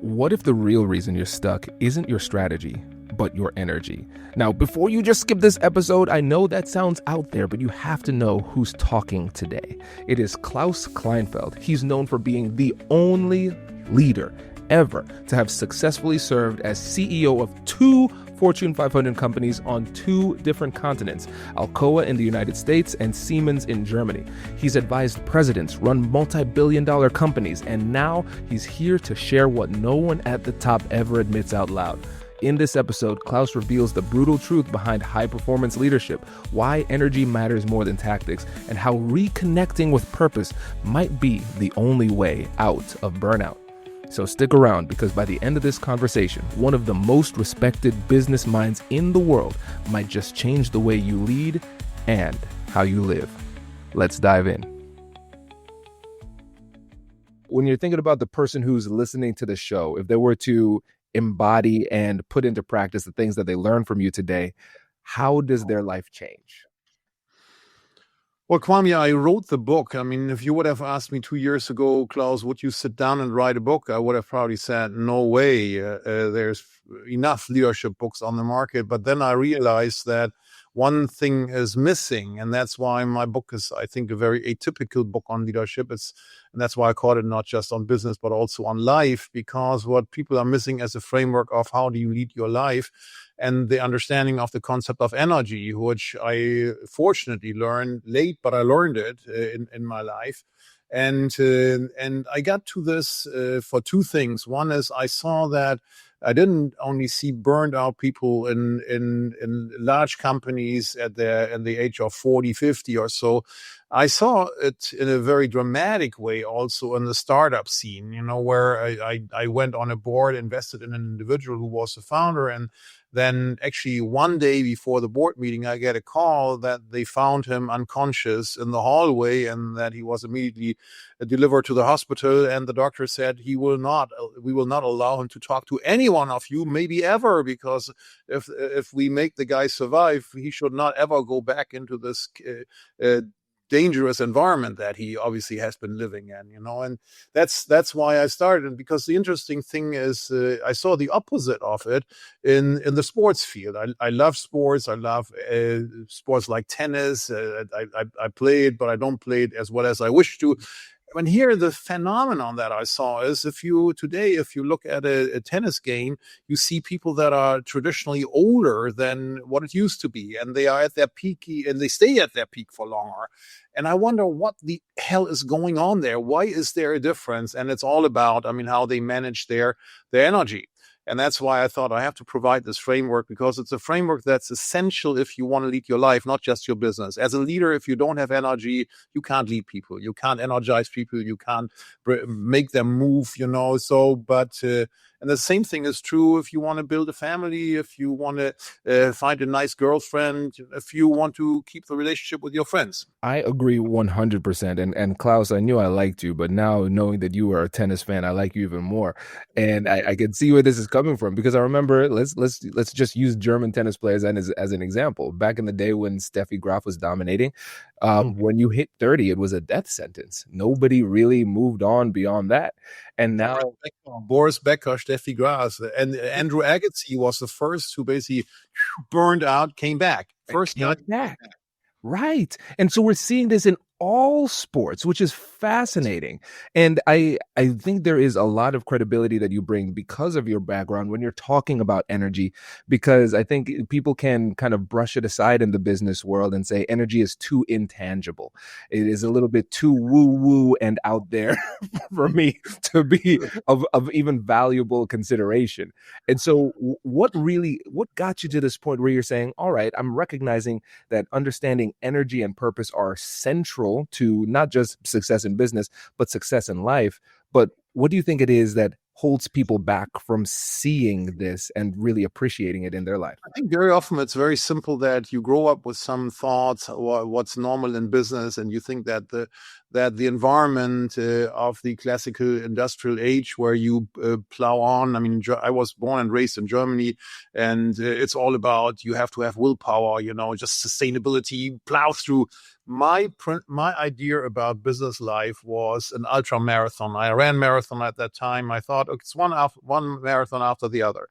What if the real reason you're stuck isn't your strategy, but your energy? Now, before you just skip this episode, I know that sounds out there, but you have to know who's talking today. It is Klaus Kleinfeld. He's known for being the only leader ever to have successfully served as CEO of two Fortune 500 companies on two different continents, Alcoa in the United States and Siemens in Germany. He's advised presidents, run multi-billion-dollar companies, and now he's here to share what no one at the top ever admits out loud. In this episode, Klaus reveals the brutal truth behind high-performance leadership, why energy matters more than tactics, and how reconnecting with purpose might be the only way out of burnout. So stick around, because by the end of this conversation, one of the most respected business minds in the world might just change the way you lead and how you live. Let's dive in. When you're thinking about the person who's listening to the show, if they were to embody and put into practice the things that they learned from you today, how does their life change? Well, Kwame, I wrote the book. I mean, if you would have asked me 2 years ago, Klaus, would you sit down and write a book? I would have probably said, no way. There's enough leadership books on the market. But then I realized that one thing is missing. And that's why my book is, I think, a very atypical book on leadership. And that's why I call it not just on business, but also on life, because what people are missing as a framework of how do you lead your life and the understanding of the concept of energy, which I fortunately learned late, but I learned it in my life. And I got to this for two things. One is I saw that I didn't only see burned out people in large companies in the age of 40, 50 or so. I saw it in a very dramatic way also in the startup scene, where I went on a board, invested in an individual who was the founder, and then actually one day before the board meeting, I get a call that they found him unconscious in the hallway and that he was immediately delivered to the hospital. And the doctor said, we will not allow him to talk to any one of you, maybe ever, because if we make the guy survive, he should not ever go back into this dangerous environment that he obviously has been living in, and that's why I started. And because the interesting thing is, I saw the opposite of it in the sports field. I love sports. I love sports like tennis. I play it, but I don't play it as well as I wish to. And here, the phenomenon that I saw is if you look at a tennis game, you see people that are traditionally older than what it used to be, and they are at their peak, and they stay at their peak for longer. And I wonder what the hell is going on there. Why is there a difference? And it's all about, how they manage their energy. And that's why I thought I have to provide this framework, because it's a framework that's essential if you want to lead your life, not just your business. As a leader, if you don't have energy, you can't lead people. You can't energize people. You can't make them move, and the same thing is true if you want to build a family, if you want to find a nice girlfriend, if you want to keep the relationship with your friends. I agree 100%. And Klaus, I knew I liked you, but now knowing that you are a tennis fan, I like you even more. And I can see where this is coming from, because I remember, let's just use German tennis players as an example. Back in the day when Steffi Graf was dominating, when you hit 30, it was a death sentence. Nobody really moved on beyond that. And now Boris Becker, Steffi Graf, and Andrew Agassi was the first who basically burned out, came back. Right. And so we're seeing this in all sports, which is fascinating. And I think there is a lot of credibility that you bring because of your background when you're talking about energy, because I think people can kind of brush it aside in the business world and say energy is too intangible. It is a little bit too woo-woo and out there for me to be of even valuable consideration. And so what got you to this point where you're saying, all right, I'm recognizing that understanding energy and purpose are central to not just success in business, but success in life. But what do you think it is that holds people back from seeing this and really appreciating it in their life? I think very often it's very simple that you grow up with some thoughts or what's normal in business, and you think that that the environment of the classical industrial age where you plow on. I mean, I was born and raised in Germany, and it's all about you have to have willpower, just sustainability, plow through. My idea about business life was an ultra marathon. I ran marathon at that time. I thought, okay, it's one marathon after the other.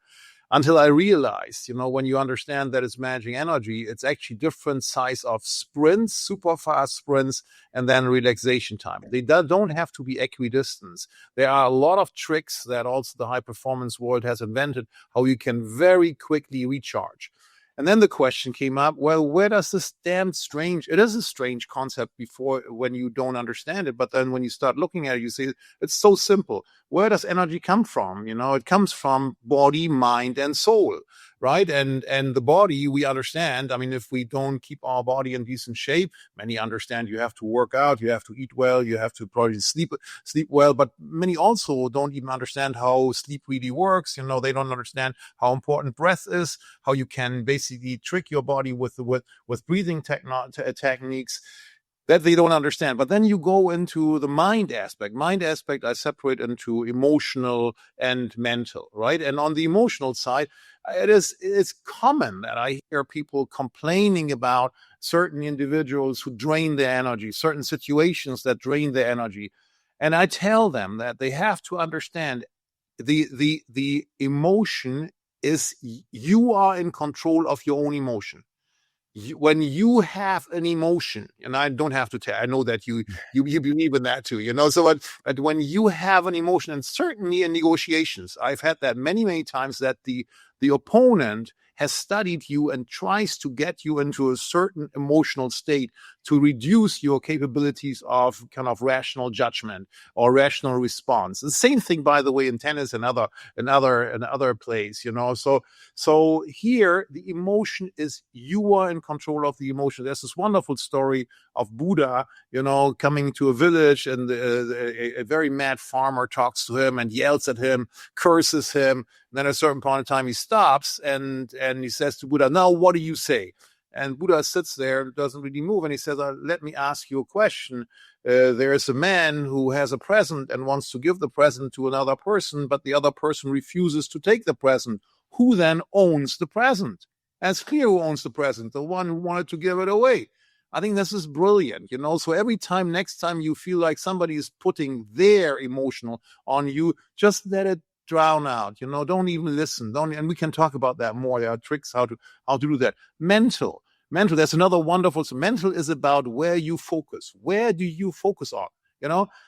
Until I realized, when you understand that it's managing energy, it's actually different size of sprints, super fast sprints, and then relaxation time. They don't have to be equidistant. There are a lot of tricks that also the high performance world has invented, how you can very quickly recharge. And then the question came up, well, where does this it is a strange concept before when you don't understand it. But then when you start looking at it, you see it's so simple. Where does energy come from? It comes from body, mind, and soul, right? And the body, we understand. I mean, if we don't keep our body in decent shape, many understand you have to work out, you have to eat well, you have to probably sleep well. But many also don't even understand how sleep really works. They don't understand how important breath is, how you can basically trick your body with breathing techniques that they don't understand. But then you go into the mind aspect. Mind aspect I separate into emotional and mental, right? And on the emotional side, it's common that I hear people complaining about certain individuals who drain their energy, certain situations that drain their energy. And I tell them that they have to understand the emotion is you are in control of your own emotion. When you have an emotion, and I don't have to tell, I know that you believe in that too, so but when you have an emotion, and certainly in negotiations, I've had that many times, that the opponent has studied you and tries to get you into a certain emotional state to reduce your capabilities of kind of rational judgment or rational response. The same thing, by the way, in tennis and other plays, So here the emotion is you are in control of the emotion. There's this wonderful story of Buddha, coming to a village, and a very mad farmer talks to him and yells at him, curses him. And then at a certain point in time, he stops and he says to Buddha, "Now, what do you say?" And Buddha sits there, doesn't really move, and he says, "Let me ask you a question. There is a man who has a present and wants to give the present to another person, but the other person refuses to take the present. Who then owns the present?" And it's clear who owns the present, the one who wanted to give it away. I think this is brilliant, So next time you feel like somebody is putting their emotional on you, just let it drown out, don't even listen. And we can talk about that more. There are tricks how to do that. Mental, that's another wonderful. So mental is about where you focus. Where do you focus on?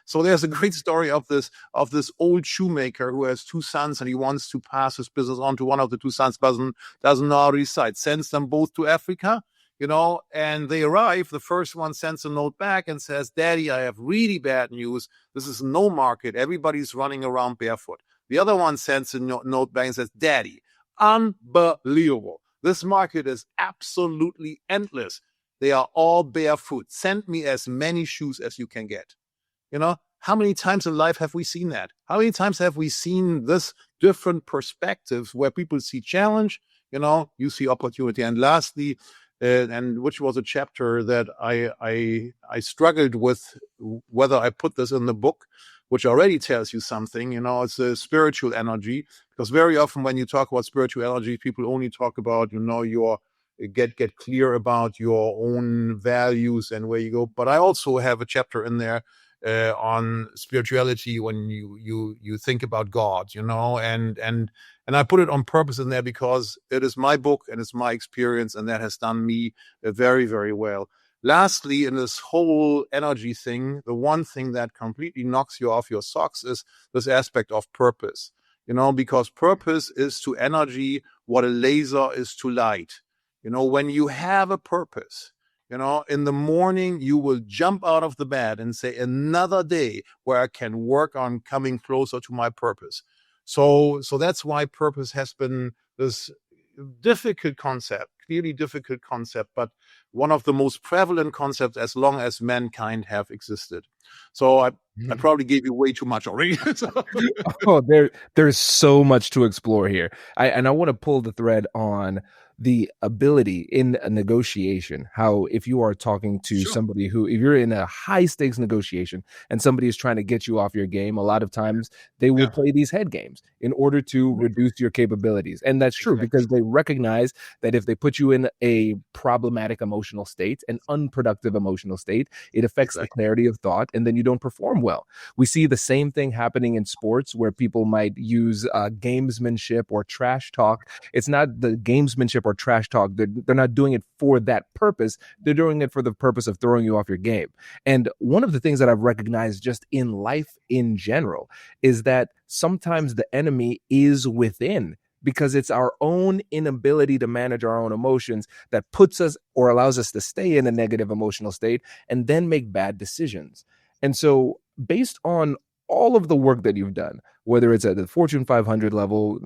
So there's a great story of this old shoemaker who has two sons, and he wants to pass his business on to one of the two sons, doesn't know how to decide, sends them both to Africa, and they arrive. The first one sends a note back and says, "Daddy, I have really bad news. This is no market. Everybody's running around barefoot." The other one sends a note back and says, "Daddy, unbelievable. This market is absolutely endless. They are all barefoot. Send me as many shoes as you can get." How many times in life have we seen that? How many times have we seen this different perspectives where people see challenge, you see opportunity? And lastly, and which was a chapter that I struggled with whether I put this in the book, which already tells you something, it's a spiritual energy, because very often when you talk about spiritual energy, people only talk about, your get clear about your own values and where you go. But I also have a chapter in there on spirituality when you think about God, and I put it on purpose in there because it is my book and it's my experience, and that has done me very, very well. Lastly, in this whole energy thing, the one thing that completely knocks you off your socks is this aspect of purpose, because purpose is to energy what a laser is to light. When you have a purpose, in the morning, you will jump out of the bed and say, another day where I can work on coming closer to my purpose. So that's why purpose has been this difficult concept, clearly difficult concept, but one of the most prevalent concepts as long as mankind have existed. So I probably gave you way too much already. Oh, there's so much to explore here. I want to pull the thread on the ability in a negotiation, how if you are talking to Sure. somebody who, if you're in a high stakes negotiation and somebody is trying to get you off your game, a lot of times they will Yeah. play these head games in order to reduce your capabilities. And that's true Exactly. because they recognize that if they put you in a problematic emotional state, an unproductive emotional state, it affects the Exactly. clarity of thought, and then you don't perform well. We see the same thing happening in sports where people might use gamesmanship or trash talk. It's not the gamesmanship or trash talk. They're not doing it for that purpose. They're doing it for the purpose of throwing you off your game. And one of the things that I've recognized just in life in general is that sometimes the enemy is within, because it's our own inability to manage our own emotions that puts us or allows us to stay in a negative emotional state and then make bad decisions. And so, based on all of the work that you've done, whether it's at the Fortune 500 level,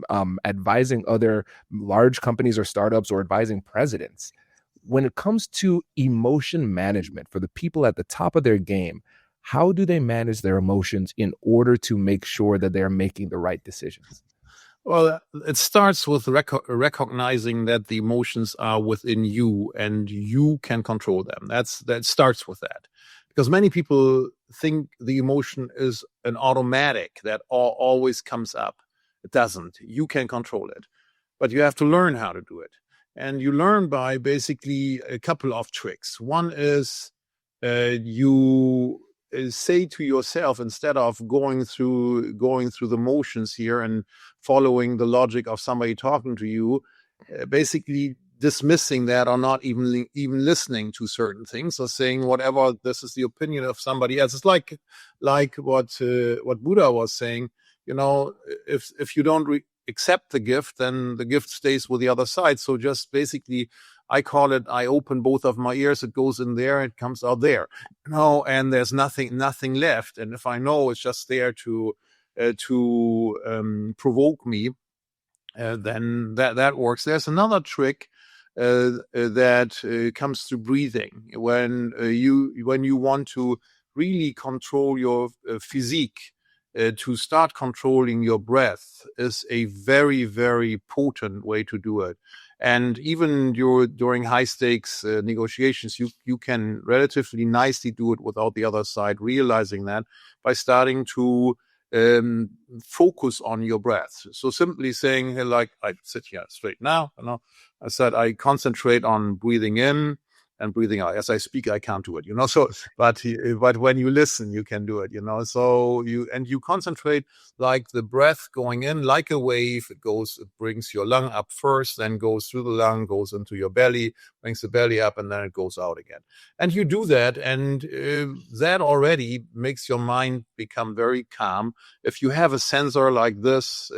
advising other large companies or startups, or advising presidents, when it comes to emotion management for the people at the top of their game, how do they manage their emotions in order to make sure that they're making the right decisions? Well, it starts with recognizing that the emotions are within you and you can control them. That starts with that, because many people think the emotion is an automatic that always comes up. It doesn't. You can control it, but you have to learn how to do it, and you learn by basically a couple of tricks. One is you say to yourself, instead of going through the motions here and following the logic of somebody talking to you, basically dismissing that or not even listening to certain things, or saying whatever, this is the opinion of somebody else. It's like what Buddha was saying. If you don't accept the gift, then the gift stays with the other side. So just basically, I call it, I open both of my ears, it goes in there, it comes out there. And there's nothing left. And if I know it's just there to provoke me, then that works. There's another trick that comes through breathing. When you want to really control your physique, to start controlling your breath is a very, very potent way to do it. And even during high stakes negotiations, you can relatively nicely do it without the other side realizing that, by starting to focus on your breath. So simply saying, hey, like, I sit here straight now, I said I concentrate on breathing in and breathing out. As I speak, I can't do it, so but when you listen, you can do it, so you concentrate, like the breath going in like a wave. It brings your lung up first, then goes through the lung, goes into your belly, brings the belly up, and then it goes out again. And you do that, and that already makes your mind become very calm. If you have a sensor like this,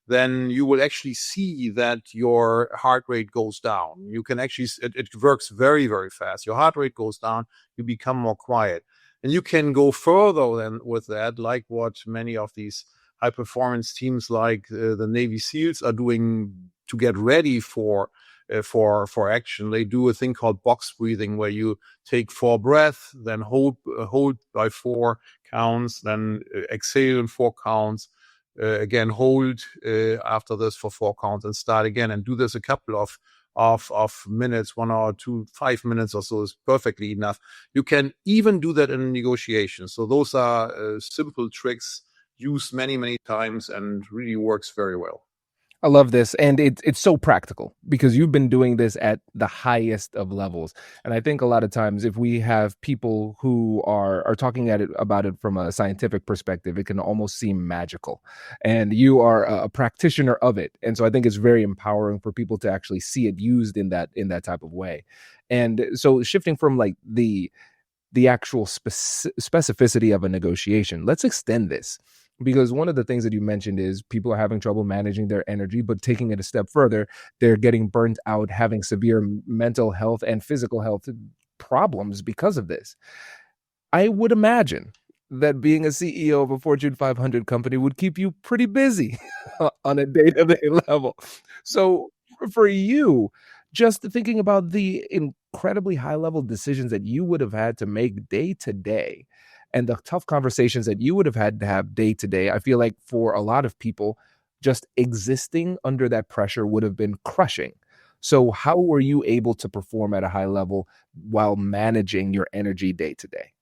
then you will actually see that your heart rate goes down. You can actually, it works very, very fast. Your heart rate goes down, you become more quiet. And you can go further than with that, like what many of these high performance teams like the Navy SEALs are doing to get ready for action. They do a thing called box breathing, where you take 4 breaths, then hold by 4 counts, then exhale in 4 counts. Again, hold after this for 4 counts, and start again, and do this a couple of minutes, 1 hour, 5 minutes or so is perfectly enough. You can even do that in negotiations. So those are simple tricks used many, many times and really works very well. I love this. And it's so practical because you've been doing this at the highest of levels. And I think a lot of times if we have people who are talking about it from a scientific perspective, it can almost seem magical. And you are a practitioner of it. And so I think it's very empowering for people to actually see it used in that type of way. And so shifting from like the actual specificity of a negotiation, let's extend this, because one of the things that you mentioned is people are having trouble managing their energy, but taking it a step further, they're getting burnt out, having severe mental health and physical health problems because of this. I would imagine that being a CEO of a Fortune 500 company would keep you pretty busy on a day-to-day level. So for you, just thinking about the incredibly high-level decisions that you would have had to make day to day, and the tough conversations that you would have had to have day to day, I feel like for a lot of people, Just existing under that pressure would have been crushing. So, how were you able to perform at a high level while managing your energy day to day?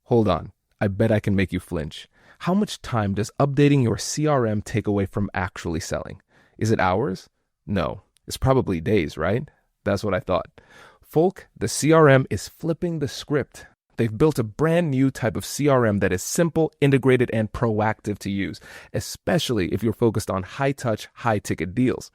Hold on. I bet I can make you flinch. How much time does updating your CRM take away from actually selling? Is it hours? No, it's probably days, right? That's what I thought. Folk, the CRM is flipping the script. They've built a brand new type of CRM that is simple, integrated, and proactive to use, especially if you're focused on high touch, high ticket deals.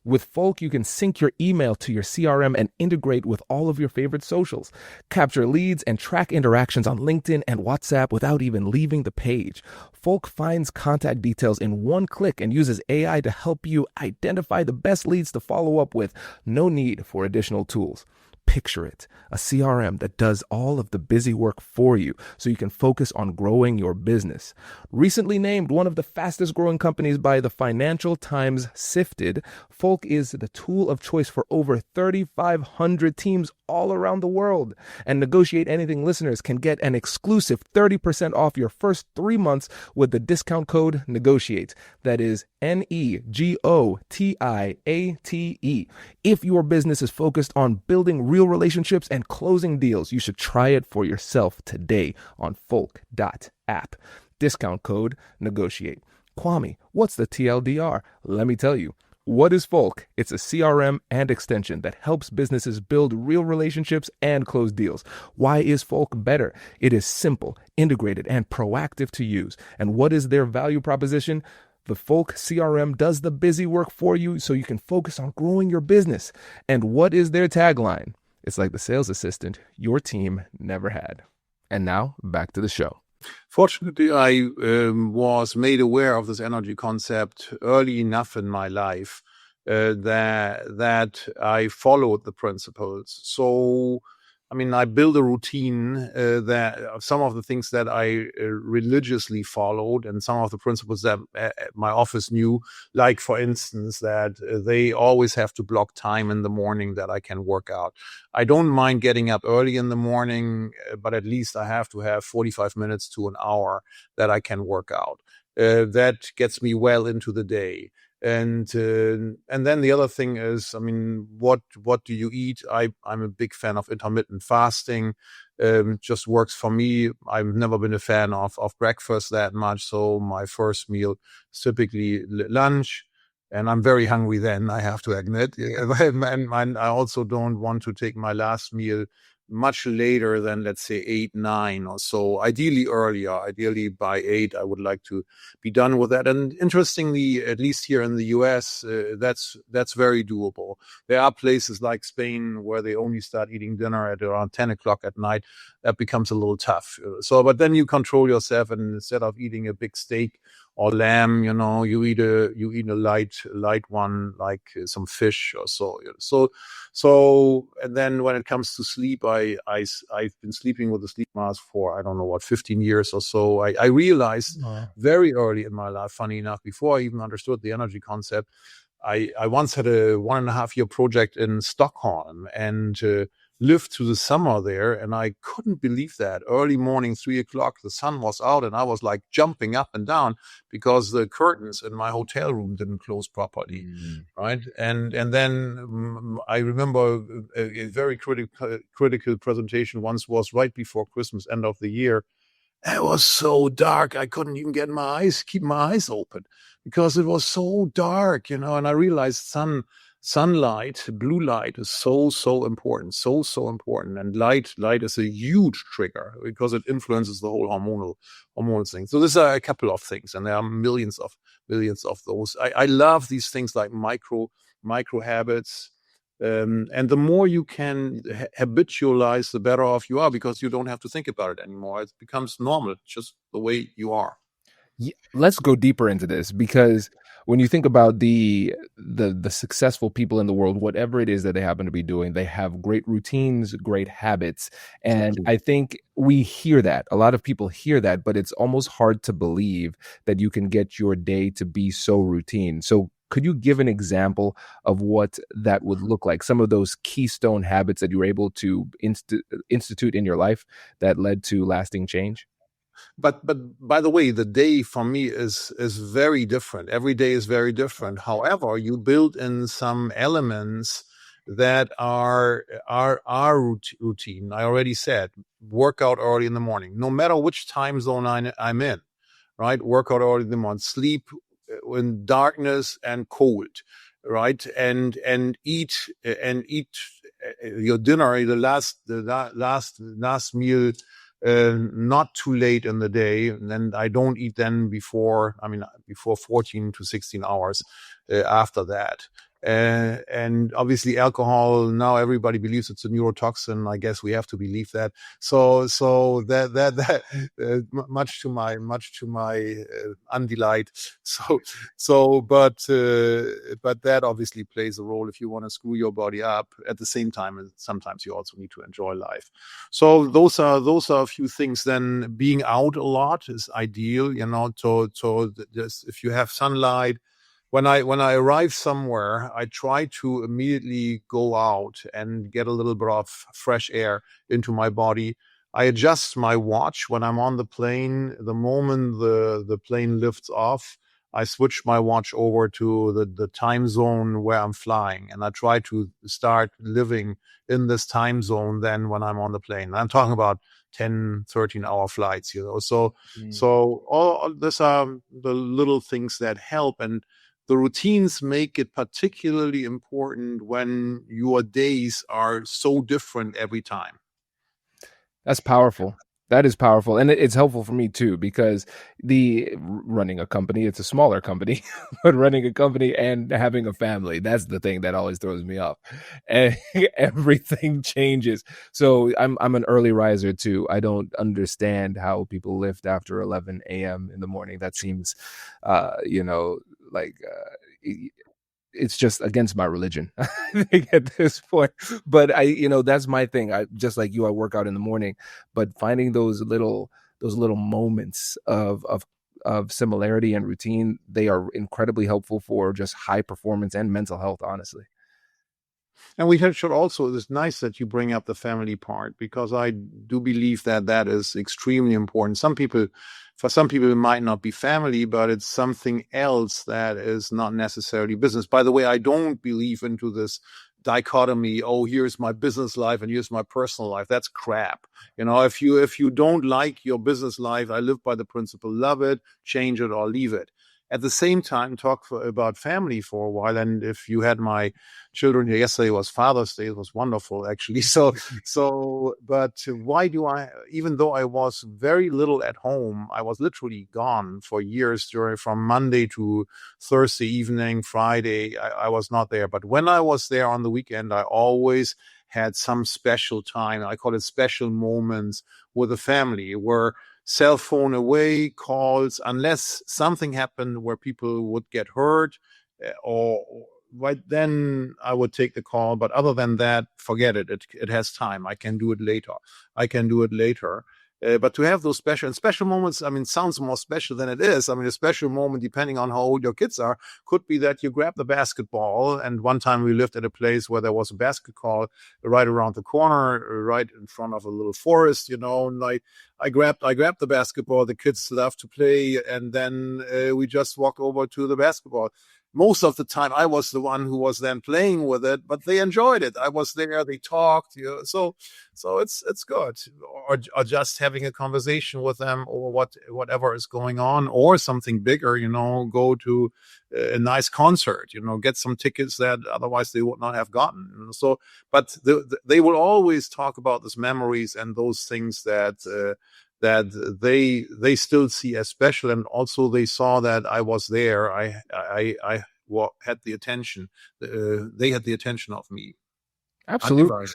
With Folk, you can sync your email to your CRM and integrate with all of your favorite socials. Capture leads and track interactions on LinkedIn and WhatsApp without even leaving the page. Folk finds contact details in one click and uses AI to help you identify the best leads to follow up with. No need for additional tools. Picture it, a CRM that does all of the busy work for you so you can focus on growing your business. Recently named one of the fastest growing companies by the Financial Times Sifted, Folk is the tool of choice for over 3,500 teams all around the world. And Negotiate Anything listeners can get an exclusive 30% off your first 3 months with the discount code NEGOTIATE. That is NEGOTIATE. If your business is focused on building real relationships and closing deals, you should try it for yourself today on folk.app. Discount code NEGOTIATE. Kwame, what's the TLDR? Let me tell you. What is Folk? It's a CRM and extension that helps businesses build real relationships and close deals. Why is Folk better? It is simple, integrated, and proactive to use. And what is their value proposition? The Folk CRM does the busy work for you so you can focus on growing your business. And what is their tagline? It's like the sales assistant your team never had. And now, back to the show. Fortunately, I was made aware of this energy concept early enough in my life that I followed the principles. So, I mean, I built a routine that some of the things that I religiously followed and some of the principles that my office knew, like, for instance, that they always have to block time in the morning that I can work out. I don't mind getting up early in the morning, but at least I have to have 45 minutes to an hour that I can work out. That gets me well into the day. And then the other thing is, I mean, what do you eat? I'm a big fan of intermittent fasting. Just works for me. I've never been a fan of breakfast that much. So my first meal is typically lunch. And I'm very hungry then, I have to admit. And I also don't want to take my last meal much later than, let's say, 8, 9 or so. Ideally earlier. Ideally by 8, I would like to be done with that. And interestingly, at least here in the US, that's very doable. There are places like Spain where they only start eating dinner at around 10 o'clock at night. That becomes a little tough. So, but then you control yourself, and instead of eating a big steak or lamb, you eat a light one, like some fish or so. So, and then when it comes to sleep, I've been sleeping with a sleep mask for, I don't know what, 15 years or so. I realized very early in my life, funny enough, before I even understood the energy concept, I once had a 1.5-year project in Stockholm and lived through the summer there, and I couldn't believe that. Early morning, 3 o'clock, the sun was out, and I was like jumping up and down because the curtains in my hotel room didn't close properly, right? And then I remember a very critical presentation once was right before Christmas, end of the year. It was so dark, I couldn't even keep my eyes open because it was so dark, and I realized sunlight, blue light is so important, so important. And light is a huge trigger because it influences the whole hormonal thing. So these are a couple of things, and there are millions of those. I love these things like micro habits. And the more you can habitualize, the better off you are, because you don't have to think about it anymore. It becomes normal, just the way you are. Yeah, let's go deeper into this, because when you think about the successful people in the world, whatever it is that they happen to be doing, they have great routines, great habits. And I think we hear that. A lot of people hear that, but it's almost hard to believe that you can get your day to be so routine. So could you give an example of what that would look like? Some of those keystone habits that you were able to institute in your life that led to lasting change? But by the way, the day for me is very different. Every day is very different. However, you build in some elements that are routine. I already said workout early in the morning, no matter which time zone I'm in, right? Workout early in the morning, sleep in darkness and cold, right? And eat your dinner, the last meal, not too late in the day. And then I don't eat then before 14 to 16 hours after that. And obviously alcohol, now everybody believes it's a neurotoxin. I guess we have to believe that. So that much to my undelight. But that obviously plays a role if you want to screw your body up. At the same time, sometimes you also need to enjoy life. So those are a few things. Then being out a lot is ideal, so just if you have sunlight. When I arrive somewhere, I try to immediately go out and get a little bit of fresh air into my body. I adjust my watch when I'm on the plane. The moment the plane lifts off, I switch my watch over to the time zone where I'm flying, and I try to start living in this time zone then when I'm on the plane. I'm talking about 10, 13-hour flights, So all these are the little things that help, and the routines make it particularly important when your days are so different every time. That's powerful. That is powerful. And it's helpful for me too, because running a company, it's a smaller company, but running a company and having a family, that's the thing that always throws me off. And everything changes. So I'm an early riser too. I don't understand how people lift after 11 a.m. in the morning. That seems, like it's just against my religion, I think, at this point. But that's my thing. I just like you, I work out in the morning, but finding those little moments of similarity and routine, they are incredibly helpful for just high performance and mental health, honestly. And should also, it's nice that you bring up the family part, because I do believe that is extremely important. For some people, it might not be family, but it's something else that is not necessarily business. By the way, I don't believe into this dichotomy. Oh, here's my business life and here's my personal life. That's crap. If you don't like your business life, I live by the principle, love it, change it, or leave it. At the same time, talk about family for a while. And if you had my children here, yesterday was Father's Day. It was wonderful, actually. But why even though I was very little at home, I was literally gone for years from Monday to Thursday evening, Friday, I was not there. But when I was there on the weekend, I always had some special time. I call it special moments with the family, where cell phone away, calls, unless something happened where people would get hurt, or right then I would take the call. But other than that, forget it. It has time. I can do it later. But to have those special moments, sounds more special than it is. A special moment, depending on how old your kids are, could be that you grab the basketball. And one time we lived at a place where there was a basket call right around the corner, right in front of a little forest, and I grabbed the basketball. The kids love to play, and then we just walked over to the basketball. Most of the time, I was the one who was then playing with it, but they enjoyed it. I was there; they talked, So it's good. Or just having a conversation with them, or whatever is going on, or something bigger. Go to a nice concert. Get some tickets that otherwise they would not have gotten. So, but they will always talk about these memories and those things that they still see as special, and also they saw that I was there. I had the attention. They had the attention of me. Absolutely.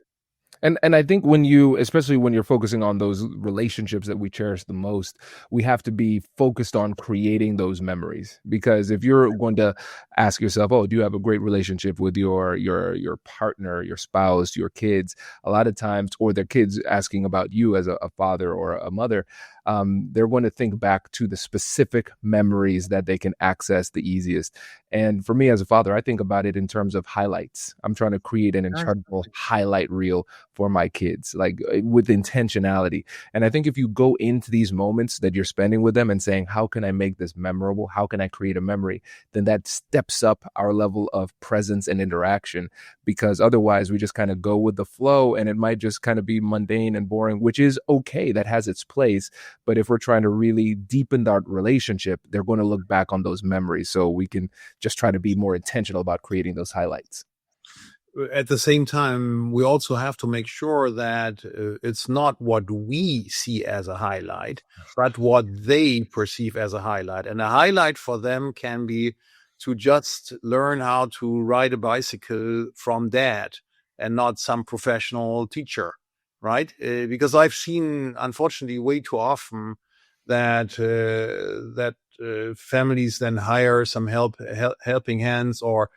And I think especially when you're focusing on those relationships that we cherish the most, we have to be focused on creating those memories. Because if you're going to ask yourself, oh, do you have a great relationship with your partner, your spouse, your kids? A lot of times, or their kids asking about you as a father or a mother, they're going to think back to the specific memories that they can access the easiest. And for me as a father, I think about it in terms of highlights. I'm trying to create an incredible highlight reel for my kids, like with intentionality. And I think if you go into these moments that you're spending with them and saying, how can I make this memorable? How can I create a memory? Then that steps up our level of presence and interaction, because otherwise we just kind of go with the flow and it might just kind of be mundane and boring, which is okay. That has its place. But if we're trying to really deepen that relationship, they're going to look back on those memories. So we can just try to be more intentional about creating those highlights. At the same time, we also have to make sure that it's not what we see as a highlight, but what they perceive as a highlight. And a highlight for them can be to just learn how to ride a bicycle from dad and not some professional teacher, right? Because I've seen, unfortunately, way too often that families then hire some helping hands or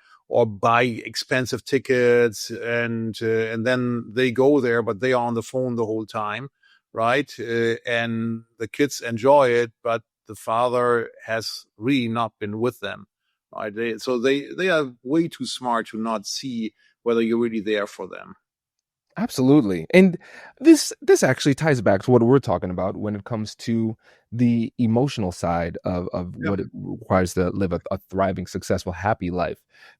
buy expensive tickets and then they go there, but they are on the phone the whole time, right? And the kids enjoy it, but the father has really not been with them, right? They are way too smart to not see whether you're really there for them. Absolutely. And this actually ties back to what we're talking about when it comes to the emotional side of Yeah. what it requires to live a thriving, successful, happy life.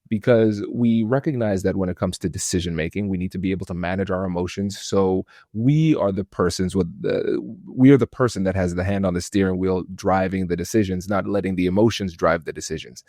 Because we recognize that when it comes to decision making, we need to be able to manage our emotions. So we are the persons we are the person that has the hand on the steering wheel driving the decisions, not letting the emotions drive the decisions.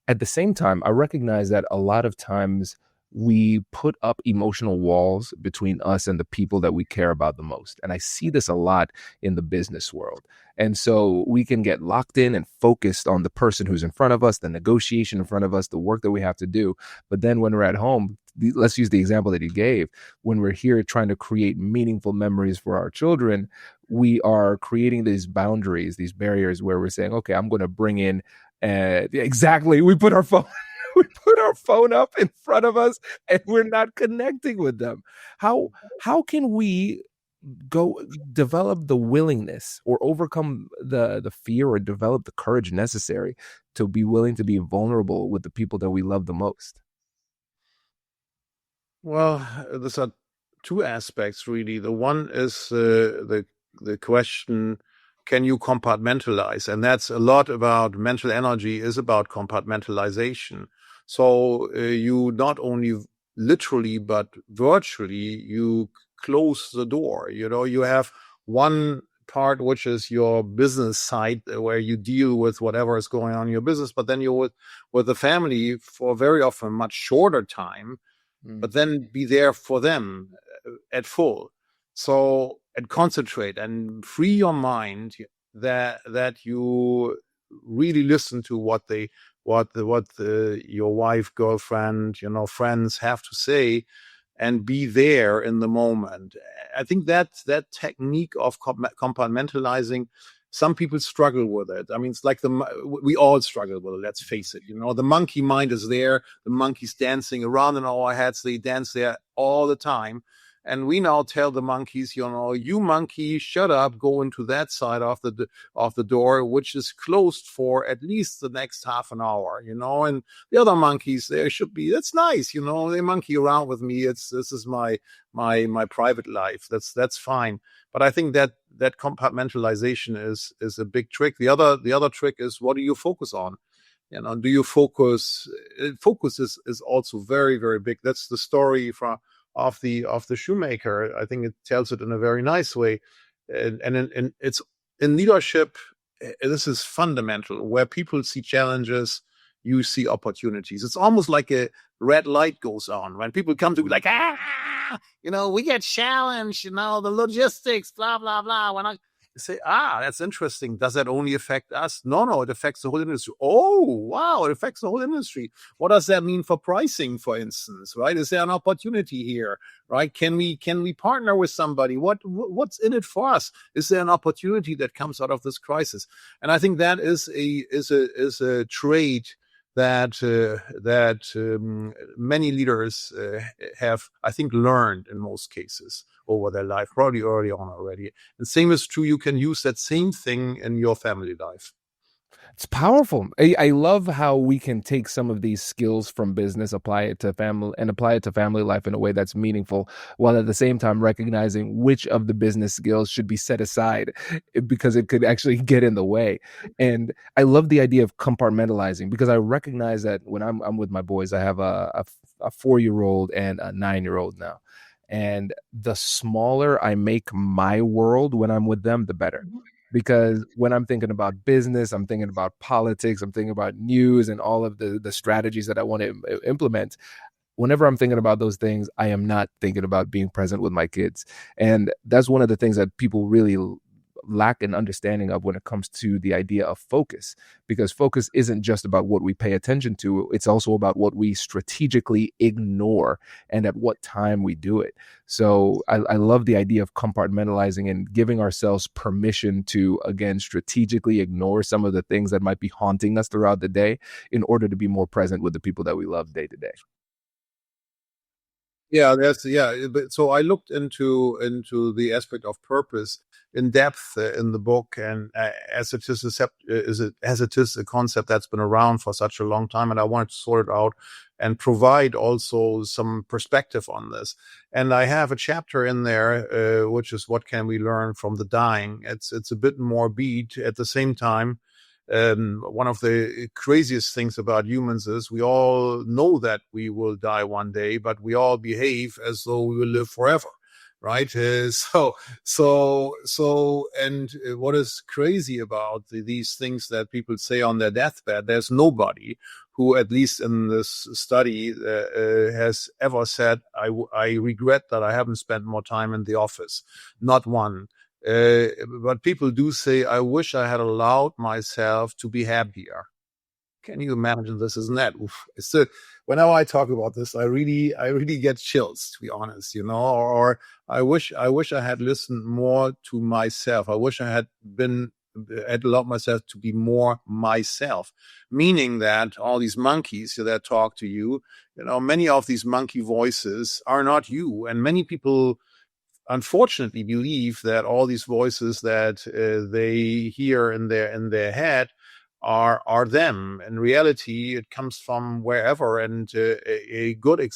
At the same time, I recognize that a lot of times we put up emotional walls between us and the people that we care about the most. And I see this a lot in the business world. And so we can get locked in and focused on the person who's in front of us, the negotiation in front of us, the work that we have to do. But then when we're at home, let's use the example that you gave, when we're here trying to create meaningful memories for our children, we are creating these boundaries, these barriers where we're saying, okay, I'm going to bring in exactly. We put our phone up in front of us and we're not connecting with them. How can we go develop the willingness or overcome the fear or develop the courage necessary to be willing to be vulnerable with the people that we love the most? Well, there's are two aspects really. The one is the question, can you compartmentalize? And that's a lot about mental energy is about compartmentalization. So you not only literally, but virtually, you close the door. You know, you have one part, which is your business side where you deal with whatever is going on in your business, but then you're with the family for very often much shorter time, but then be there for them at full. So, and concentrate and free your mind that you really listen to what your wife, girlfriend, friends have to say, and be there in the moment. I think that technique of compartmentalizing, some people struggle with it. I mean, it's like we all struggle with it. Let's face it. The monkey mind is there. The monkey's dancing around in our heads. They dance there all the time. And we now tell the monkeys, you monkey, shut up, go into that side of the door, which is closed for at least the next half an hour, and the other monkeys, that's nice, they monkey around with me. This is my private life. That's fine. But I think that compartmentalization is a big trick. The other trick is, what do you focus on? Do you focus? Focus is also very, very big. That's the story of the shoemaker. I think it tells it in a very nice way, and it's in leadership. This is fundamental. Where people see challenges, you see opportunities. It's almost like a red light goes on when people come to like, we get challenged. The logistics, blah blah blah. When I say, that's interesting. Does that only affect us? No, it affects the whole industry. Oh, wow, it affects the whole industry. What does that mean for pricing, for instance, right? Is there an opportunity here, right? Can we partner with somebody? What's in it for us? Is there an opportunity that comes out of this crisis? And I think that is a trait that many leaders have, I think, learned in most cases over their life, probably early on already. And same is true. You can use that same thing in your family life. It's powerful. I love how we can take some of these skills from business, apply it to family life in a way that's meaningful, while at the same time recognizing which of the business skills should be set aside because it could actually get in the way. And I love the idea of compartmentalizing because I recognize that when I'm with my boys, I have a 4-year-old and a 9-year-old now. And the smaller I make my world when I'm with them, the better, because when I'm thinking about business, I'm thinking about politics, I'm thinking about news and all of the strategies that I want to implement. Whenever I'm thinking about those things, I am not thinking about being present with my kids. And that's one of the things that people really lack an understanding of when it comes to the idea of focus, because focus isn't just about what we pay attention to, it's also about what we strategically ignore and at what time we do it. So I love the idea of compartmentalizing and giving ourselves permission to, again, strategically ignore some of the things that might be haunting us throughout the day in order to be more present with the people that we love day to day. Yeah, But so I looked into the aspect of purpose in depth in the book, and as it is a concept that's been around for such a long time, and I wanted to sort it out and provide also some perspective on this. And I have a chapter in there, which is what can we learn from the dying. It's a bit more beat at the same time. One of the craziest things about humans is we all know that we will die one day, but we all behave as though we will live forever, right? And what is crazy about these things that people say on their deathbed, there's nobody who, at least in this study, has ever said, I regret that I haven't spent more time in the office. Not one. But people do say, I wish I had allowed myself to be happier. Can you imagine this? Isn't that? Oof. So whenever I talk about this, I really get chills, to be honest, or I wish I had listened more to myself. I wish I had allowed myself to be more myself, meaning that all these monkeys that talk to you, many of these monkey voices are not you. And many people unfortunately believe that all these voices that they hear in their head are them. In reality, it comes from wherever, and a good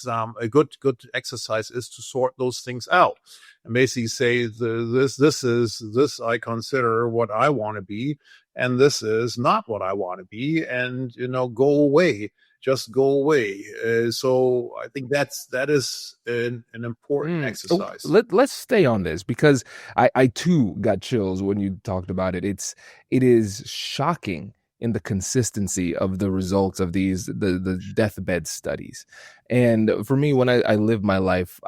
good exercise is to sort those things out and basically say this I consider what I want to be, and this is not what I want to be, and go away. Just go away. So I think that is an important exercise. Let's stay on this because I too got chills when you talked about it. It is shocking in the consistency of the results of the deathbed studies. And for me, when I live my life,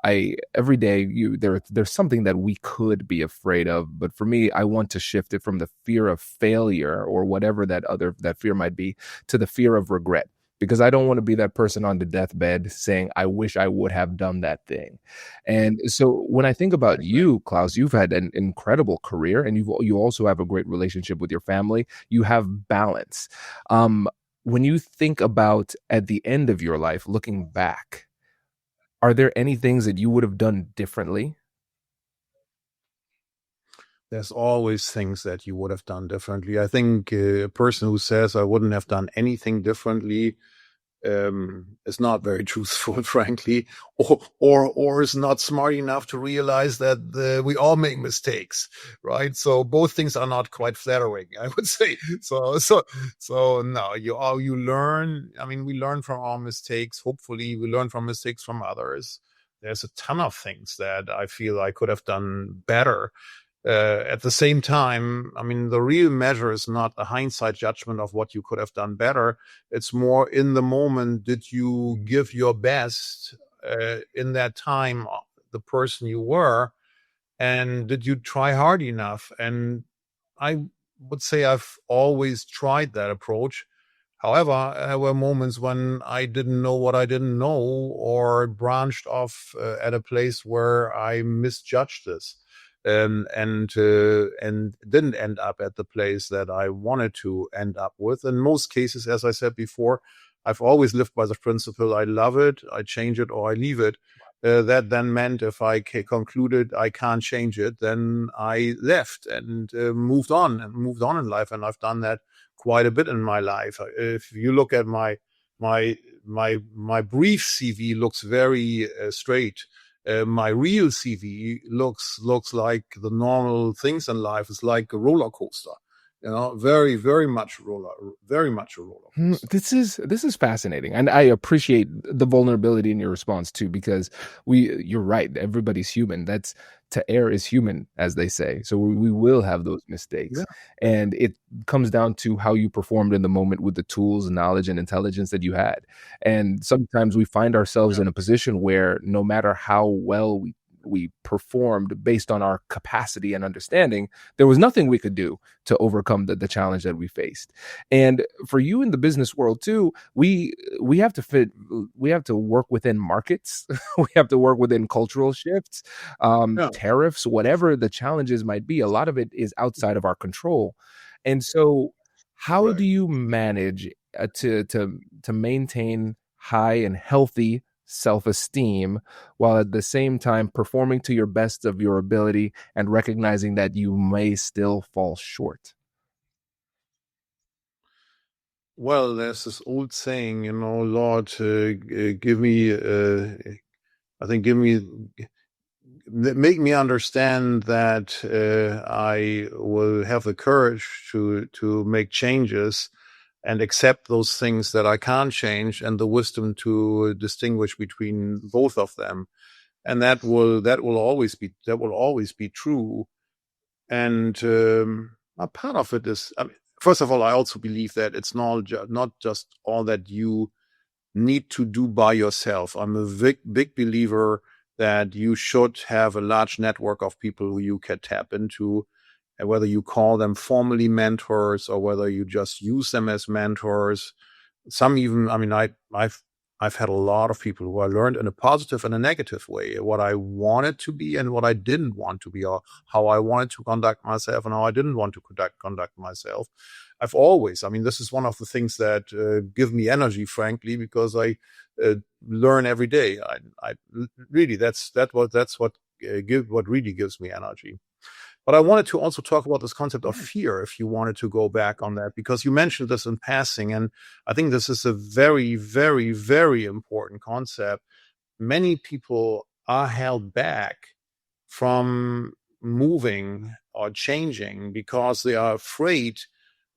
every day there's something that we could be afraid of, but for me, I want to shift it from the fear of failure or whatever that fear might be to the fear of regret, because I don't want to be that person on the deathbed saying, I wish I would have done that thing. And so when I think about you, Klaus, you've had an incredible career and you also have a great relationship with your family. You have balance. When you think about at the end of your life, looking back, are there any things that you would have done differently? There's always things that you would have done differently. I think a person who says I wouldn't have done anything differently is not very truthful, frankly, or is not smart enough to realize that we all make mistakes, right? So both things are not quite flattering, I would say. So no, you learn. I mean, we learn from our mistakes. Hopefully, we learn from mistakes from others. There's a ton of things that I feel I could have done better. At the same time, I mean, the real measure is not a hindsight judgment of what you could have done better. It's more in the moment. Did you give your best in that time, the person you were, and did you try hard enough? And I would say I've always tried that approach. However, there were moments when I didn't know what I didn't know, or branched off at a place where I misjudged this, and didn't end up at the place that I wanted to end up with. In most cases, as I said before, I've always lived by the principle, I love it, I change it, or I leave it. That then meant if I concluded I can't change it, then I left and moved on in life. And I've done that quite a bit in my life. If you look at my brief CV, looks very straight. My real CV looks like the normal things in life. Is like a roller coaster. Very, very much a roller coaster. This is fascinating, and I appreciate the vulnerability in your response too, because you're right. Everybody's human. To err is human, as they say. So we will have those mistakes, and it comes down to how you performed in the moment with the tools, knowledge, and intelligence that you had. And sometimes we find ourselves in a position where no matter how well we performed based on our capacity and understanding, there was nothing we could do to overcome the challenge that we faced. And for you in the business world too, we have to work within markets. We have to work within cultural shifts, tariffs, whatever the challenges might be. A lot of it is outside of our control. And so how do you manage to maintain high and healthy self-esteem while at the same time performing to your best of your ability and recognizing that you may still fall short? Well, there's this old saying, Lord, make me understand that I will have the courage to make changes and accept those things that I can't change, and the wisdom to distinguish between both of them. And that will always be true. And a part of it is, first of all, I also believe that it's not just all that you need to do by yourself. I'm a big believer that you should have a large network of people who you can tap into, and whether you call them formally mentors or whether you just use them as mentors. Some even, I've had a lot of people who I learned in a positive and a negative way, what I wanted to be and what I didn't want to be, or how I wanted to conduct myself and how I didn't want to conduct myself. This is one of the things that give me energy, frankly, because I learn every day. I really, that's what really gives me energy. But I wanted to also talk about this concept of fear, if you wanted to go back on that, because you mentioned this in passing. And I think this is a very, very, very important concept. Many people are held back from moving or changing because they are afraid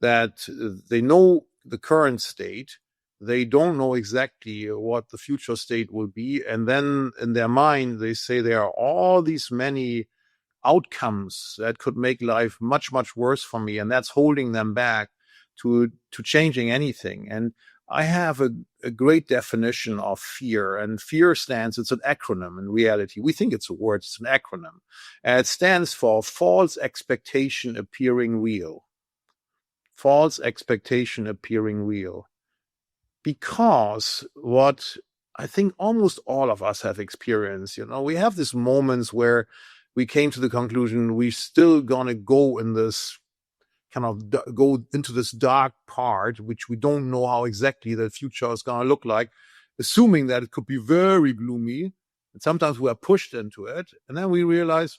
that they know the current state. They don't know exactly what the future state will be. And then in their mind, they say there are all these many outcomes that could make life much, much worse for me. And that's holding them back to changing anything. And I have a great definition of fear, and fear it's an acronym in reality. We think it's a word, it's an acronym. And it stands for false expectation appearing real. False expectation appearing real. Because what I think almost all of us have experienced, we have these moments where we came to the conclusion we're still going to go in this go into this dark part, which we don't know how exactly the future is going to look like, assuming that it could be very gloomy. And sometimes we are pushed into it. And then we realize,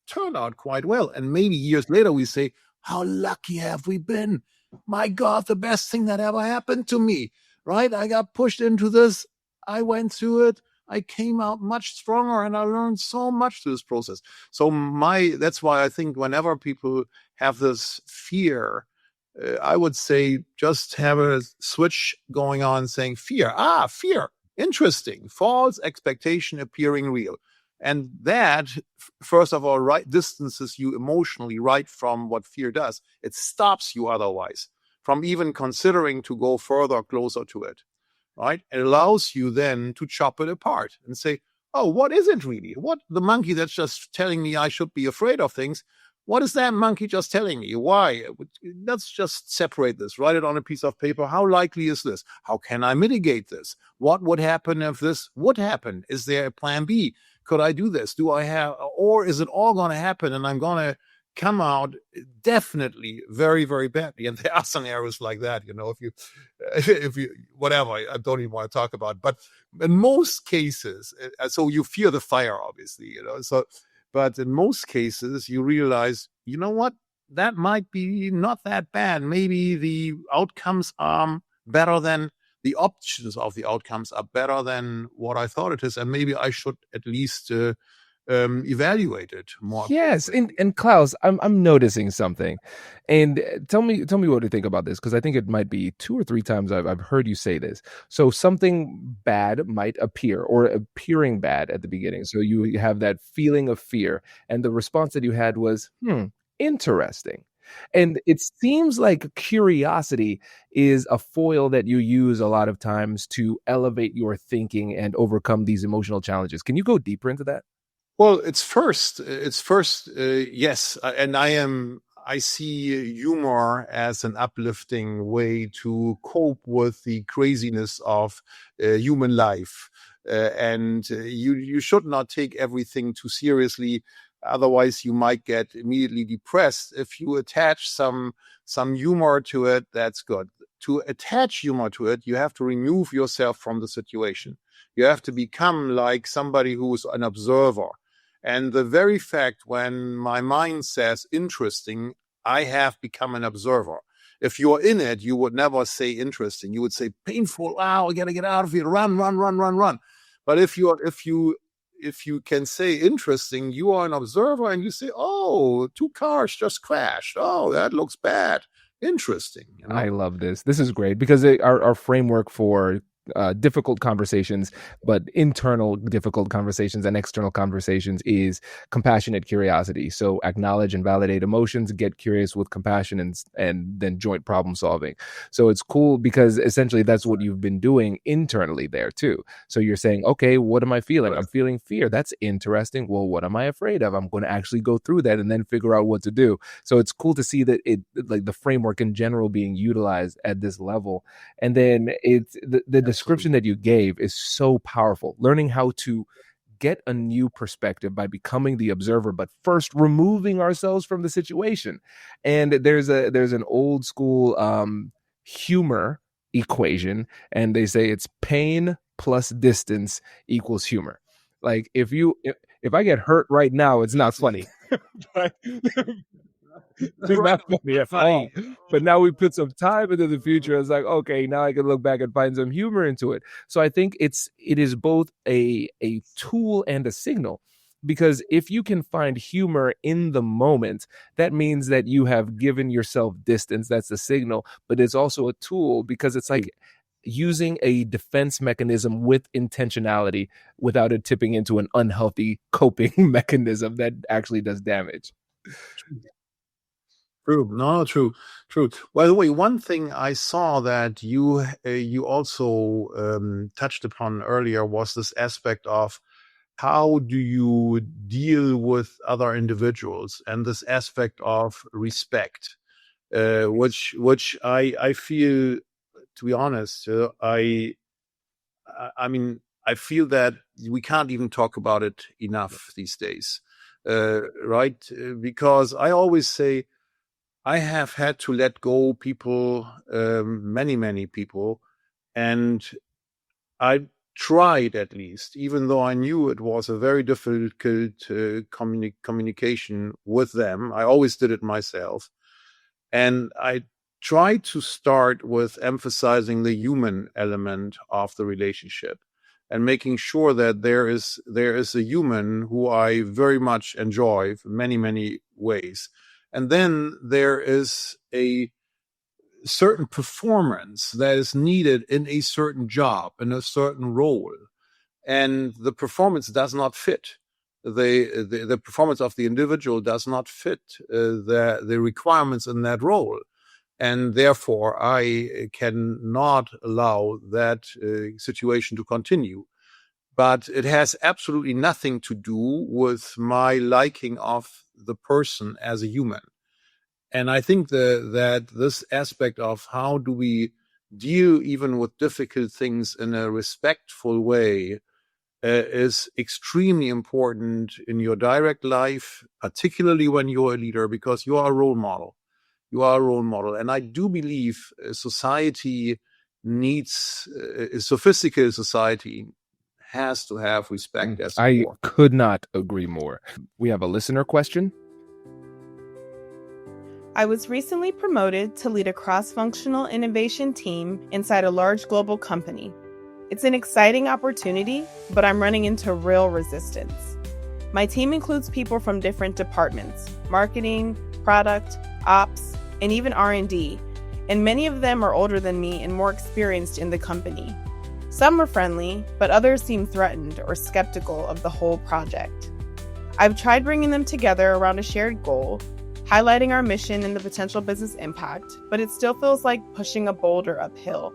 turned out quite well. And maybe years later we say, how lucky have we been? My God, the best thing that ever happened to me, right? I got pushed into this. I went through it. I came out much stronger, and I learned so much through this process. So that's why I think whenever people have this fear, I would say just have a switch going on saying fear. Fear. Interesting. False expectation appearing real. And that, first of all, distances you emotionally right from what fear does. It stops you otherwise from even considering to go further, closer to it. Right? It allows you then to chop it apart and say, oh, what is it really? What the monkey that's just telling me I should be afraid of things? What is that monkey just telling me? Why? Let's just separate this, write it on a piece of paper. How likely is this? How can I mitigate this? What would happen if this would happen? Is there a plan B? Could I do this? Or is it all going to happen and I'm going to come out definitely very, very badly. And there are scenarios like that, if you, whatever, I don't even want to talk about. But in most cases, so you fear the fire, obviously, but in most cases, you realize, you know what, that might be not that bad. Maybe the outcomes are better than the options of the outcomes are better than what I thought it is. And maybe I should at least, evaluate it more. Yes, and Klaus, I'm noticing something, and tell me what you think about this, because I think it might be 2 or 3 times I've heard you say this. So something bad might appear, or appearing bad at the beginning. So you have that feeling of fear, and the response that you had was, interesting. And it seems like curiosity is a foil that you use a lot of times to elevate your thinking and overcome these emotional challenges. Can you go deeper into that? Well, yes, and I see humor as an uplifting way to cope with the craziness of human life, and you should not take everything too seriously. Otherwise, you might get immediately depressed. If you attach some humor to it, that's good. To attach humor to it, you have to remove yourself from the situation. You have to become like somebody who's an observer. And the very fact when my mind says interesting, I have become an observer. If you're in it, you would never say interesting. You would say painful. Wow, I gotta get out of here. Run, run, run, run, run. But if you can say interesting, you are an observer and you say, oh, 2 cars just crashed. Oh, that looks bad. Interesting. I love this. This is great because our framework for difficult conversations, but internal difficult conversations and external conversations is compassionate curiosity. So acknowledge and validate emotions, get curious with compassion, and then joint problem solving. So it's cool because essentially that's what you've been doing internally there too. So you're saying, okay, what am I feeling? I'm feeling fear. That's interesting. Well, what am I afraid of? I'm going to actually go through that and then figure out what to do. So it's cool to see that it, like the framework in general, being utilized at this level. And then it's the description that you gave is so powerful. Learning how to get a new perspective by becoming the observer, but first removing ourselves from the situation. And there's an old school humor equation, and they say it's pain plus distance equals humor. Like if I get hurt right now, it's not funny. But it's not funny at all. But now we put some time into the future. It's like, okay, now I can look back and find some humor into it. So I think it is both a tool and a signal. Because if you can find humor in the moment, that means that you have given yourself distance. That's a signal. But it's also a tool because it's like using a defense mechanism with intentionality without it tipping into an unhealthy coping mechanism that actually does damage. True. No, true. By the way, one thing I saw that you also touched upon earlier was this aspect of how do you deal with other individuals, and this aspect of respect, which I feel, to be honest, I mean, I feel that we can't even talk about it enough these days, right? Because I always say, I have had to let go people, many people, and I tried at least, even though I knew it was a very difficult communication with them. I always did it myself. And I tried to start with emphasizing the human element of the relationship and making sure that there is a human who I very much enjoy in many ways. And then there is a certain performance that is needed in a certain job, in a certain role. And the performance does not fit. The performance of the individual does not fit the requirements in that role. And therefore, I cannot allow that situation to continue. But it has absolutely nothing to do with my liking of the person as a human. And I think that this aspect of how do we deal even with difficult things in a respectful way is extremely important in your direct life, particularly when you're a leader, because you are a role model. You are a role model. And I do believe society needs, a sophisticated society has to have respect as I core. could not agree more. We have a listener question. I was recently promoted to lead a cross-functional innovation team inside a large global company. It's an exciting opportunity, but I'm running into real resistance. My team includes people from different departments: marketing, product, ops, and even R&D, and many of them are older than me and more experienced in the company. Some are friendly, but others seem threatened or skeptical of the whole project. I've tried bringing them together around a shared goal, highlighting our mission and the potential business impact, but it still feels like pushing a boulder uphill.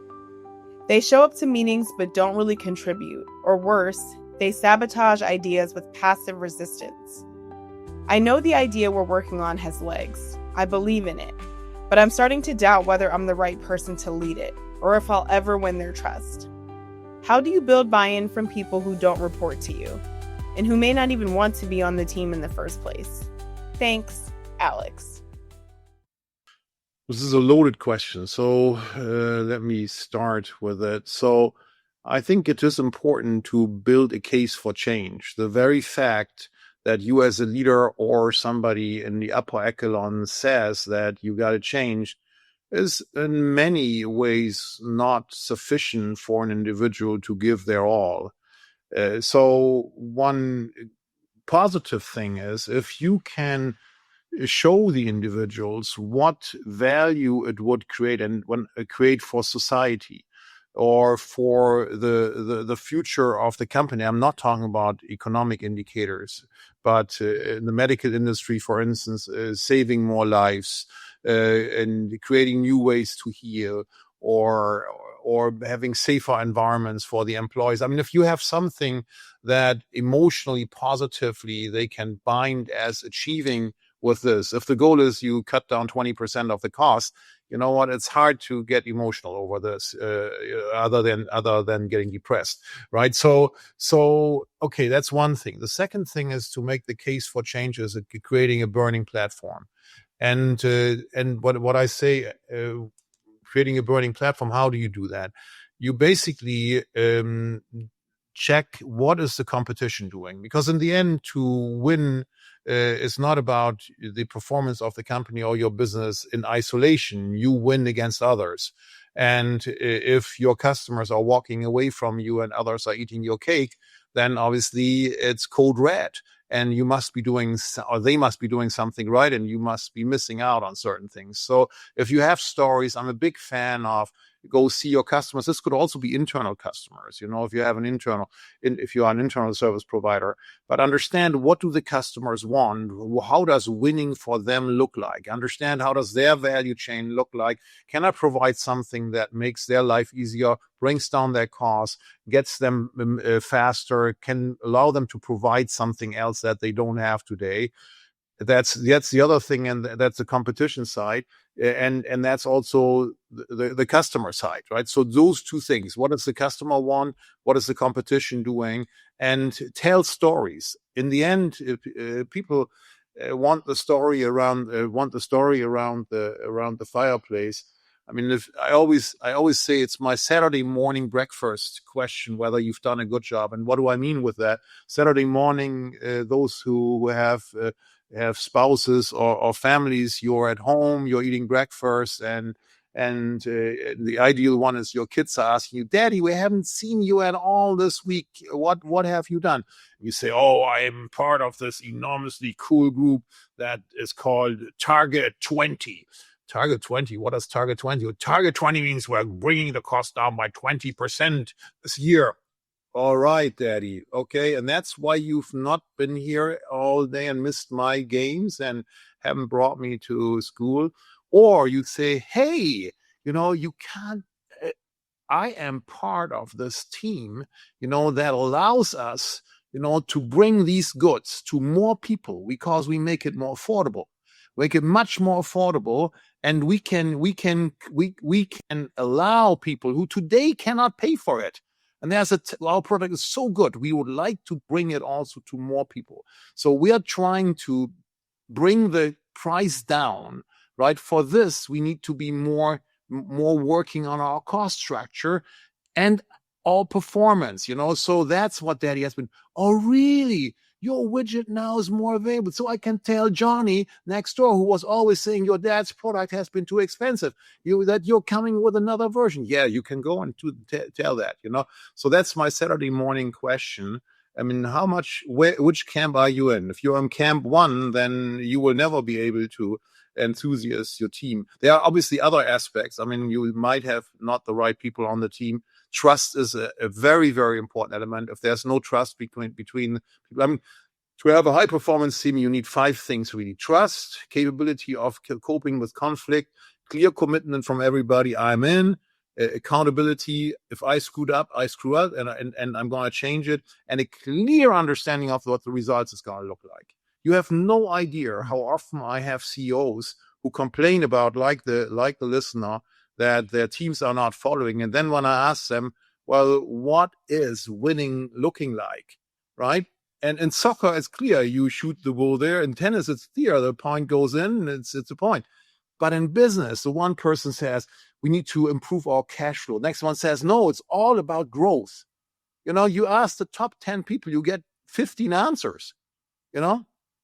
They show up to meetings but don't really contribute, or worse, they sabotage ideas with passive resistance. I know the idea we're working on has legs. I believe in it, but I'm starting to doubt whether I'm the right person to lead it, or if I'll ever win their trust. How do you build buy-in from people who don't report to you, and who may not even want to be on the team in the first place? Thanks, Alex. This is a loaded question, so let me start with it. So I think it is important to build a case for change. The very fact that you as a leader or somebody in the upper echelon says that you got to change is in many ways not sufficient for an individual to give their all. So one positive thing is if you can show the individuals what value it would create and create for society or for the future of the company. I'm not talking about economic indicators, but in the medical industry, for instance, saving more lives and creating new ways to heal, or having safer environments for the employees. I mean, if you have something that emotionally, positively, they can bind as achieving with this. If the goal is you cut down 20% of the cost, you know what? It's hard to get emotional over this, other than getting depressed, right? So okay, that's one thing. The second thing is to make the case for changes, creating a burning platform, and what I say, creating a burning platform. How do you do that? You basically check what is the competition doing, because in the end, to win is not about the performance of the company or your business in isolation. You win against others. And if your customers are walking away from you and others are eating your cake, then obviously it's code red. And you must be doing, or they must be doing something right, and you must be missing out on certain things. So if you have stories, I'm a big fan of go see your customers. This could also be internal customers, if you have if you are an internal service provider, but understand, what do the customers want? How does winning for them look like? Understand, how does their value chain look like? Can I provide something that makes their life easier, brings down their costs, gets them faster, can allow them to provide something else that they don't have today? That's the other thing, and that's the competition side, and that's also the customer side, right? So those two things: what does the customer want? What is the competition doing? And tell stories. In the end, people want the story around the fireplace. I mean, I always say it's my Saturday morning breakfast question whether you've done a good job. And what do I mean with that? Saturday morning, those who have spouses or families, you're at home, you're eating breakfast, and the ideal one is your kids are asking you, "Daddy, we haven't seen you at all this week. What have you done?" You say, "Oh, I am part of this enormously cool group that is called Target 20. Target 20, what does Target 20? Target 20 means we're bringing the cost down by 20% this year." All right, Daddy. Okay. And that's why you've not been here all day and missed my games and haven't brought me to school. Or you say, "Hey, you can't, I am part of this team, that allows us, to bring these goods to more people because we make it more affordable. Make it much more affordable, and we can allow people who today cannot pay for it, And our product is so good. We would like to bring it also to more people. So we are trying to bring the price down, right? For this, we need to be more working on our cost structure and all performance, So that's what Daddy has been. Oh, really? Your widget now is more available. So I can tell Johnny next door, who was always saying your dad's product has been too expensive, that you're coming with another version. Yeah, you can go and tell that, So that's my Saturday morning question. I mean, which camp are you in? If you're in camp 1, then you will never be able to enthusiast your team. There are obviously other aspects. I mean, you might have not the right people on the team. Trust is a very, very important element. If there's no trust between people, I mean, to have a high performance team, you need 5 things really: trust, capability of coping with conflict, clear commitment from everybody I'm in, accountability. If I screwed up, I screw up, and I'm going to change it, and a clear understanding of what the results is going to look like. You have no idea how often I have CEOs who complain about, like the listener, that their teams are not following. And then when I ask them, well, what is winning looking like, right? And in soccer, it's clear. You shoot the ball there. In tennis, it's clear. The point goes in, it's a point. But in business, the one person says, we need to improve our cash flow. Next one says, no, it's all about growth. You ask the top 10 people, you get 15 answers,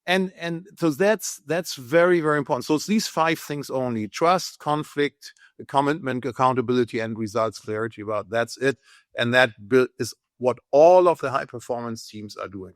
And so that's very, very important. So it's these 5 things only: trust, conflict, commitment, accountability, and results clarity. About that's it. And that is what all of the high performance teams are doing.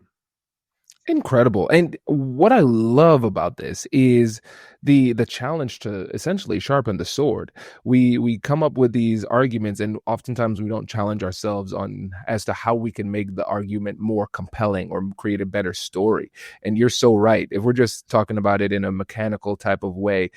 Incredible. And what I love about this is the challenge to essentially sharpen the sword. We come up with these arguments, and oftentimes we don't challenge ourselves on as to how we can make the argument more compelling or create a better story. And you're so right. If we're just talking about it in a mechanical type of way,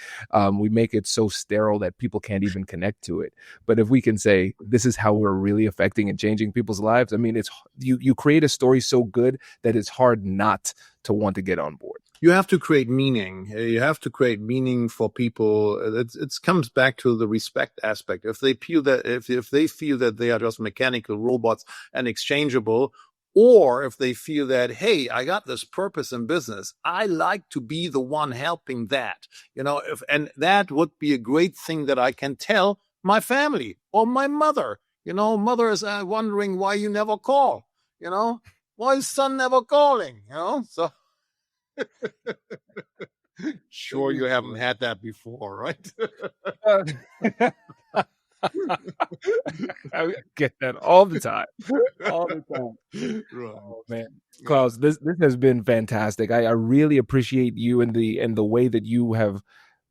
we make it so sterile that people can't even connect to it. But if we can say, this is how we're really affecting and changing people's lives, I mean, it's you create a story so good that it's hard not to want to get on board. You have to create meaning. You have to create meaning for people. It comes back to the respect aspect. If they feel that if they feel that they are just mechanical robots and exchangeable, or if they feel that, hey, I got this purpose in business, I like to be the one helping that, and that would be a great thing that I can tell my family or my mother. Mother is wondering why you never call. Why is son never calling? So sure you haven't had that before, right? I get that all the time. All the time. Right. Oh, man. Klaus, this has been fantastic. I really appreciate you and the way that you have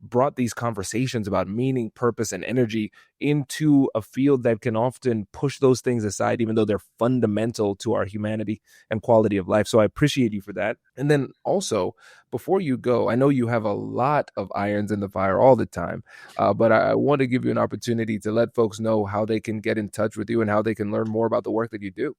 brought these conversations about meaning, purpose, and energy into a field that can often push those things aside, even though they're fundamental to our humanity and quality of life. So I appreciate you for that. And then also, before you go, I know you have a lot of irons in the fire all the time, but I want to give you an opportunity to let folks know how they can get in touch with you and how they can learn more about the work that you do.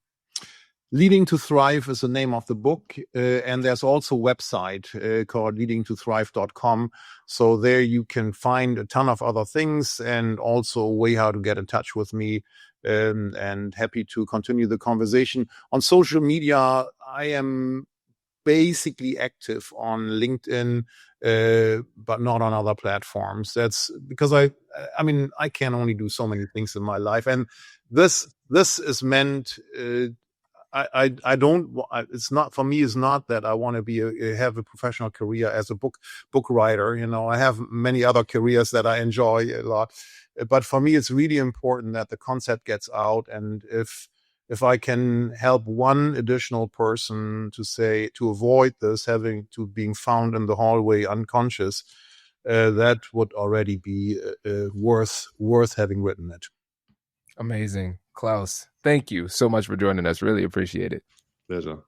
Leading to Thrive is the name of the book. And there's also a website called leadingtothrive.com. So there you can find a ton of other things and also a way how to get in touch with me. And happy to continue the conversation. On social media, I am basically active on LinkedIn, but not on other platforms. That's because I can only do so many things in my life. And this is meant, I don't. It's not for me. It's not that I want to have a professional career as a book writer. I have many other careers that I enjoy a lot, but for me, it's really important that the concept gets out. And if I can help one additional person to avoid this being found in the hallway unconscious, that would already be worth having written it. Amazing. Klaus, thank you so much for joining us. Really appreciate it. Pleasure.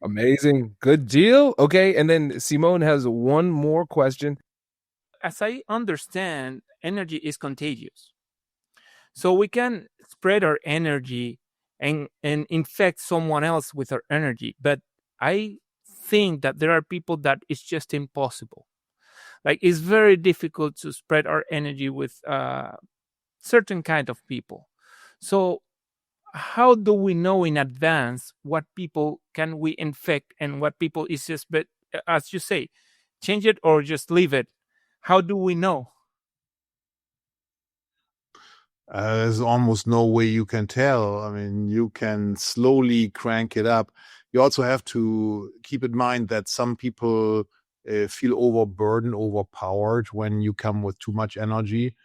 Amazing. Good deal. Okay. And then Simone has one more question. As I understand, energy is contagious. So we can spread our energy and infect someone else with our energy. But I think that there are people that it's just impossible. Like, it's very difficult to spread our energy with certain kind of people. So how do we know in advance what people can we infect and what people is just, but as you say, change it or just leave it? How do we know? There's almost no way you can tell. I mean, you can slowly crank it up. You also have to keep in mind that some people feel overburdened, overpowered when you come with too much energy.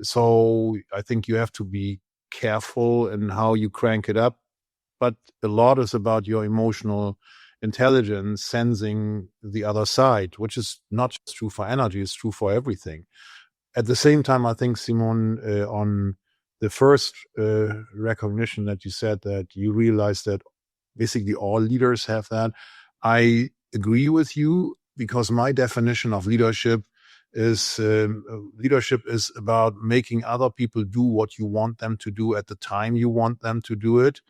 So I think you have to be careful in how you crank it up. But a lot is about your emotional intelligence, sensing the other side, which is not just true for energy, it's true for everything. At the same time, I think, Simon, on the first recognition that you said, that you realize that basically all leaders have that, I agree with you, because my definition of leadership is about making other people do what you want them to do at the time you want them to do it.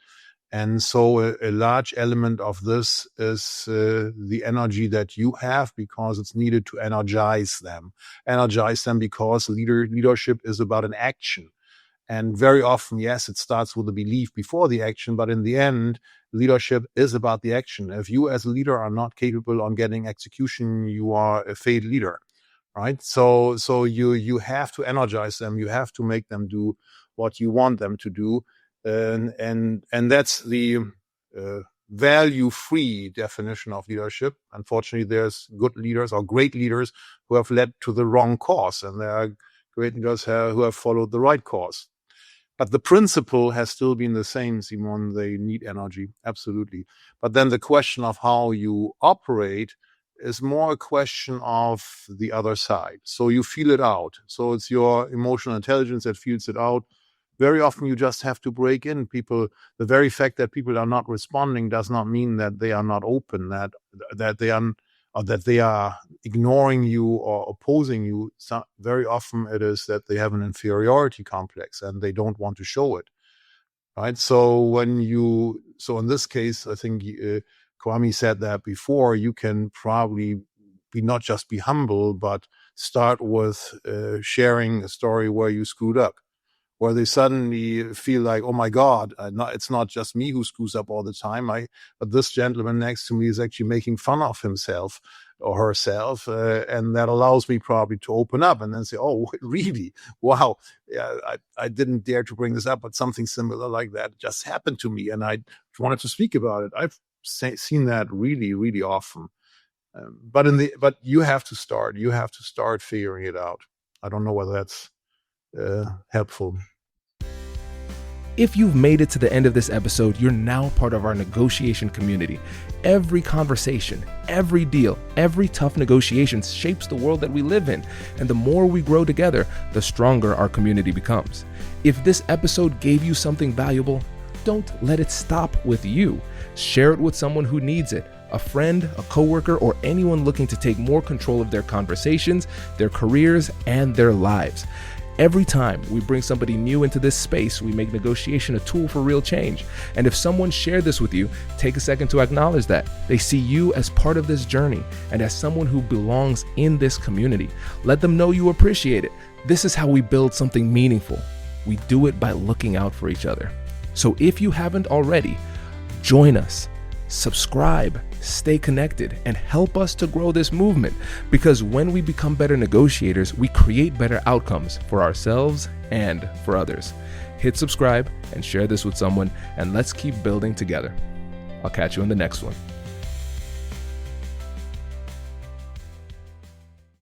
And so a large element of this is the energy that you have, because it's needed to energize them because leadership is about an action. And very often, yes, it starts with a belief before the action, but in the end, leadership is about the action. If you as a leader are not capable on getting execution, you are a failed leader, right? So you have to energize them. You have to make them do what you want them to do. And that's the value-free definition of leadership. Unfortunately, there's good leaders or great leaders who have led to the wrong course, and there are great leaders who have followed the right course. But the principle has still been the same, Simon. They need energy, absolutely. But then the question of how you operate is more a question of the other side. So you feel it out. So it's your emotional intelligence that feels it out. Very often you just have to break in people. The very fact that people are not responding does not mean that they are not open, that they are ignoring you or opposing you. So very often it is that they have an inferiority complex and they don't want to show it, right? So in this case, I think Kwame said that before, you can probably not just be humble, but start with sharing a story where you screwed up, where they suddenly feel like, oh my God, it's not just me who screws up all the time. But this gentleman next to me is actually making fun of himself or herself. And that allows me probably to open up and then say, oh, really? Wow. Yeah, I didn't dare to bring this up, but something similar like that just happened to me. And I wanted to speak about it. I've seen that really, really often. But you have to start. You have to start figuring it out. I don't know whether that's helpful. If you've made it to the end of this episode, you're now part of our negotiation community. Every conversation, every deal, every tough negotiation shapes the world that we live in. And the more we grow together, the stronger our community becomes. If this episode gave you something valuable, don't let it stop with you. Share it with someone who needs it. A friend, a coworker, or anyone looking to take more control of their conversations, their careers, and their lives. Every time we bring somebody new into this space, we make negotiation a tool for real change. And if someone shared this with you, take a second to acknowledge that. They see you as part of this journey and as someone who belongs in this community. Let them know you appreciate it. This is how we build something meaningful. We do it by looking out for each other. So if you haven't already, join us, subscribe, stay connected, and help us to grow this movement, because when we become better negotiators, we create better outcomes for ourselves and for others. Hit subscribe and share this with someone, and let's keep building together. I'll catch you in the next one.